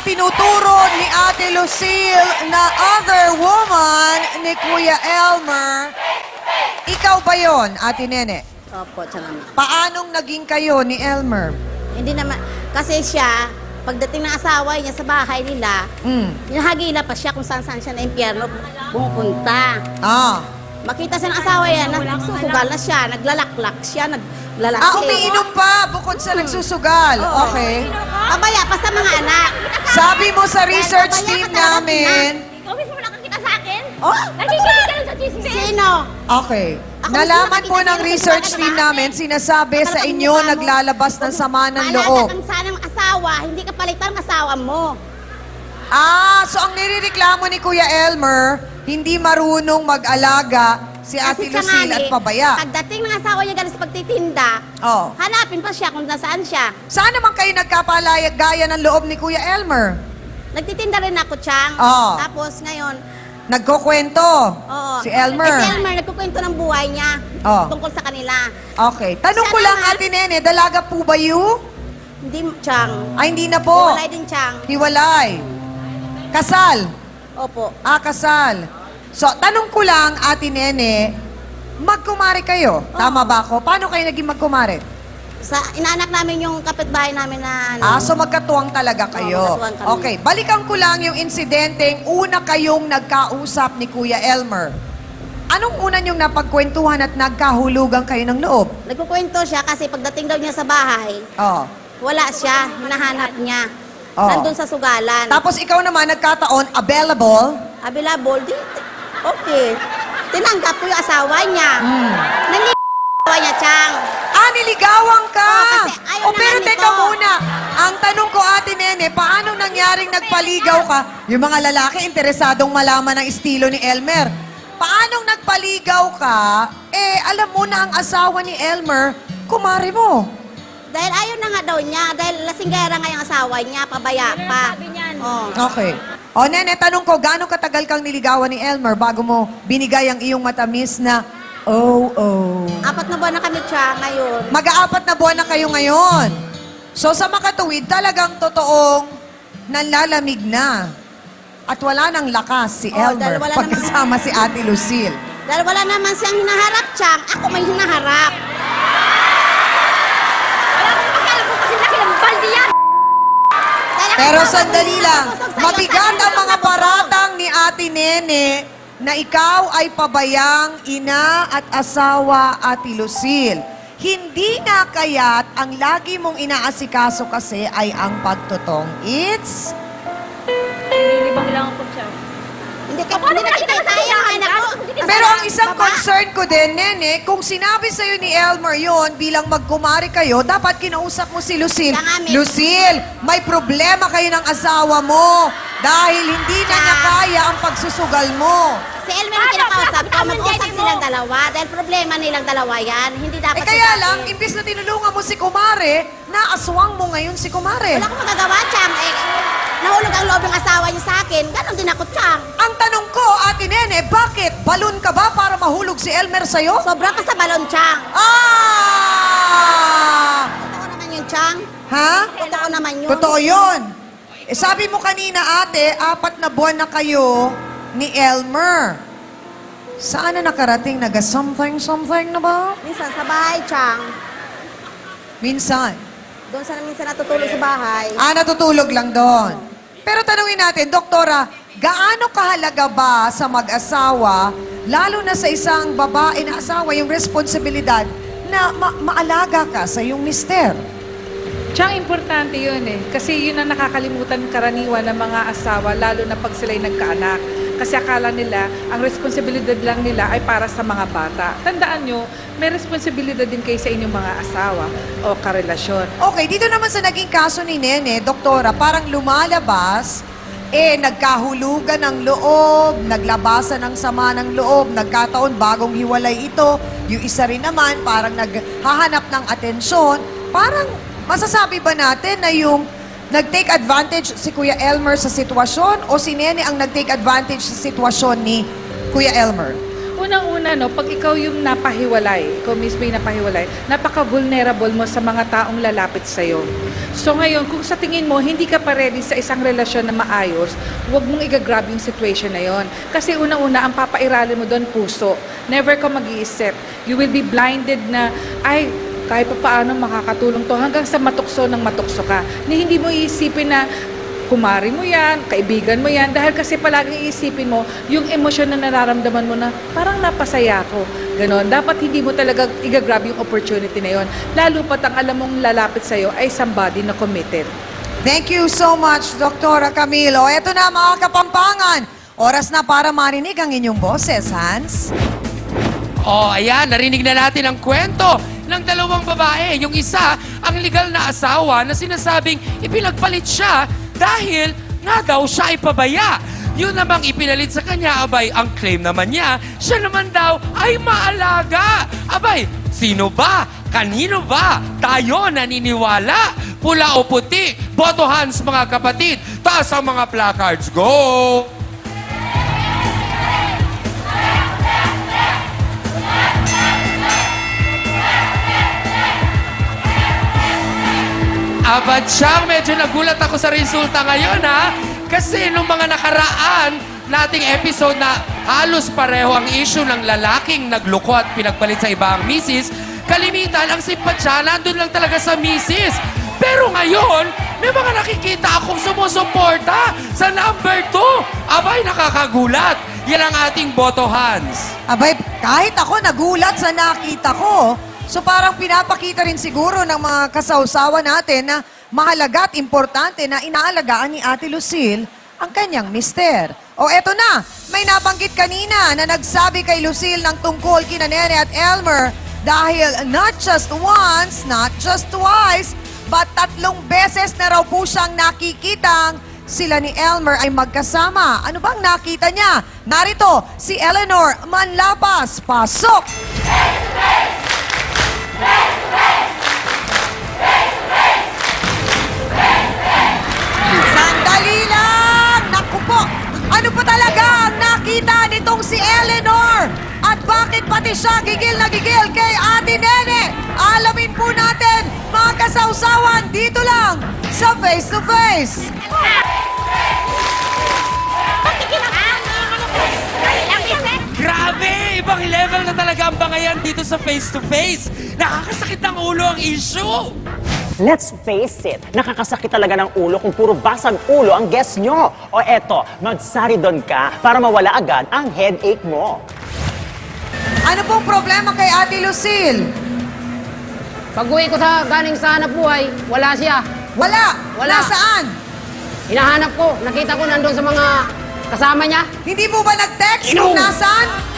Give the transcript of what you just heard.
ang tinuturo ni Ate Lucille na other woman ni Kuya Elmer. Ikaw ba yon, Ate Nene? Opo, tsaka. Paanong naging kayo ni Elmer? Hindi naman, kasi siya, pagdating ng asawa niya sa bahay nila, hinahagila pa siya kung saan-saan siya na impyerno pumupunta. Makita siya ng asawa yan, nagsusugal na siya, naglalaklak siya, naglalaki. Umiinom pa bukod sa nagsusugal. Okay. Pabaya pa sa mga anak. Sabi mo sa research team namin. Ikaw mismo nakakita sa akin? Oh, Nakikinig ka lang sa chismis. sino? Okay. Ako Nalaman mismo po nakita ng sila research sa team bahay. namin, sinasabi sa inyo naglalabas ng sama ng Maalala loob. kang sanang asawa, hindi ka palitan ng asawa mo. So ang nirereklamo ni Kuya Elmer, hindi marunong mag-alaga si Ate Kasi siya Lucille nga at ni, pabaya. Pagdating ng asawa niya galing sa pagtitinda, hanapin pa siya kung nasaan siya. Saan naman kayo nagkapalaya-gaya ng loob ni Kuya Elmer? Nagtitinda rin ako, Chang. Tapos ngayon, Nagkukwento si Elmer. Si Elmer nagkukwento ng buhay niya tungkol sa kanila. Okay. Tanong Siya ko lang, naman- Ate Nene, dalaga po ba you? Hindi, Chang. Ay, hindi na po. Hiwalay din, Chang. Hiwalay. Kasal. Opo. Kasal. So, tanong ko lang, Ate Nene, magkumare kayo. Tama ba ako? Paano kayo naging magkumare? Inaanak namin yung kapitbahay namin na ano. So magkatuwang talaga kayo. magkatuwang kami. Okay, balikan ko lang yung insidenteng una kayong nagkausap ni Kuya Elmer. Anong una niyong napagkwentuhan at nagkahulugan kayo ng loob? Nagkukwento siya kasi pagdating daw niya sa bahay, wala siya, hinahanap niya. Nandun sa sugalan. Tapos ikaw naman nagkataon, available. Available, okay. Tinanggap ko yung asawa niya. Asawa niya, Chang. Niligawan ka! Kasi ayaw Pero naman teka nito. muna, ang tanong ko, Ate Nene, paano nangyaring nagpaligaw ka? Yung mga lalaki, interesadong malaman ang estilo ni Elmer. Paanong nagpaligaw ka, alam mo na ang asawa ni Elmer, kumare mo. Dahil ayaw na nga daw niya, dahil lasinggera nga yung asawa niya, pabaya pa. Sabi niyan. Okay. Nene, tanong ko, gaano katagal kang niligawan ni Elmer bago mo binigay ang iyong matamis na 4 na buwan na kami, Chang, ngayon. Mag-aapat na buwan na kayo ngayon. So sa makatuwid, talagang totoong nanlalamig na. At wala nang lakas si Elmer dahil wala pagkasama si Ate Lucille. Dahil wala naman siyang hinaharap, Chang. Ako may hinaharap. Wala akong pakialam kung kasi laki ng baldi yan. Pero sandali lang, mabigat ang mga paratang ni Ate Nene na ikaw ay pabayang ina at asawa, Ate Lucille. Hindi na kaya't ang lagi mong inaasikaso kasi ay ang pagtutong. It's... Nilibang lang ako siya. Hindi nakita tayo, anak ko. Pero ang isang concern ko din, Nene, kung sinabi sa'yo ni Elmer yon bilang magkumari kayo, dapat kinausap mo si Lucille. Lucille, may problema kayo ng asawa mo dahil hindi na niya kaya ang pagsusugal mo. Si Elmer ang kinakausap ko, mag-usap silang dalawa. Dahil problema nilang dalawa yan. Hindi dapat Kaya lang, imbis na tinulungan mo si Kumare, naaswang mo ngayon si Kumare. Wala akong magagawa, Chang. Nahulog ang loob ng asawa niya sa akin. Ganon din ako, Chang. Ang tanong ko, Ate Nene, bakit? Balon ka ba para mahulog si Elmer sa'yo? Sobra ka sa balon, Chang. Totoo naman yun, Chang. Ha? Totoo naman yun. Totoo yun. Sabi mo kanina, ate, 4 na buwan na kayo ni Elmer. Saan na nakarating? Naga-something na ba? Minsan sa bahay, Chang. Minsan. Doon sa minsan natutulog sa bahay. Natutulog lang doon. Pero tanungin natin, Doktora, gaano kahalaga ba sa mag-asawa, lalo na sa isang babae na asawa, yung responsibilidad na maalaga ka sa iyong mister? Tsang importante yun Kasi yun ang nakakalimutan karaniwan ng mga asawa, lalo na pag sila'y nagkaanak. Kasi akala nila, ang responsibilidad lang nila ay para sa mga bata. Tandaan nyo, may responsibilidad din kayo sa inyong mga asawa o karelasyon. Okay, dito naman sa naging kaso ni Nene, Doktora, parang lumalabas, nagkahulugan ng loob, naglabasan ng sama ng loob, nagkataon bagong hiwalay ito, yung isa rin naman parang naghahanap ng atensyon, parang masasabi ba natin na yung nag-take advantage si Kuya Elmer sa sitwasyon o si Nene ang nag-take advantage sa sitwasyon ni Kuya Elmer? Unang-una, no, pag ikaw yung napahiwalay, ikaw mismo yung napahiwalay, napaka-vulnerable mo sa mga taong lalapit sa'yo. So ngayon, kung sa tingin mo, hindi ka pa ready sa isang relasyon na maayos, huwag mong i-grab yung situation na yon. Kasi unang-una, ang papairalin mo doon, puso. Never ka mag-iisip. You will be blinded na, ay, kahit pa paano makakatulong to, hanggang sa matukso ng matukso ka. Hindi mo iisipin na, kumari mo yan, kaibigan mo yan, dahil kasi palaging iisipin mo yung emosyon na nararamdaman mo na parang napasaya ko. Ganon. Dapat hindi mo talaga i-grab yung opportunity na yon. Lalo pat ang alam mong lalapit sa'yo ay somebody na committed. Thank you so much, Dr. Camilo. Eto na mga Kapampangan. Oras na para marinig ang inyong boses, Hans. Oh, ayan, narinig na natin ang kwento ng dalawang babae. Yung isa, ang legal na asawa na sinasabing ipinagpalit siya dahil nga daw siya ay pabaya. Yun namang ipinalit sa kanya, abay, ang claim naman niya, siya naman daw ay maalaga. Abay, sino ba? Kanino ba? Tayo naniniwala? Pula o puti? Boto Hans, mga kapatid. Taas ang mga placards. Go! Abad siyang, medyo nagulat ako sa resulta ngayon, ha? Kasi nung mga nakaraan nating episode na halos pareho ang issue ng lalaking nagloko at pinagpalit sa iba ang misis, kalimitan ang simpatsya nandun lang talaga sa misis. Pero ngayon, may mga nakikita akong sumusuporta sa number 2. Abay, nakakagulat. Yan ang ating boto, Hans. Abay, kahit ako nagulat sa nakita ko. So parang pinapakita rin siguro ng mga kasawsawa natin na mahalaga at importante na inaalagaan ni Ate Lucille ang kanyang mister. O eto na, may nabanggit kanina na nagsabi kay Lucille ng tungkol kina Nene at Elmer dahil not just once, not just twice, but 3 beses na raw po siyang nakikitang sila ni Elmer ay magkasama. Ano bang nakita niya? Narito, si Eleanor Manlapas. Pasok! Sandali lang! Naku po! Ano po talaga ang nakita nitong si Eleanor? At bakit pati siya gigil na gigil kay Ate Nene? Alamin po natin, mga kasawsawan, dito lang sa Face to Face. Grabe! Ibang level na talaga ang bangayan dito sa face-to-face. Nakakasakit ng ulo ang issue. Let's face it, nakakasakit talaga ng ulo kung puro basag ulo ang guest nyo. O eto, magsaridon ka para mawala agad ang headache mo. Ano pong problema kay Ate Lucille? Pag-uwi ko galing sa hanap buhay, wala siya. Wala! Wala. Nasaan? Hinahanap ko, nakita ko nandun sa mga kasama niya. Hindi mo ba nag-text kung nasaan?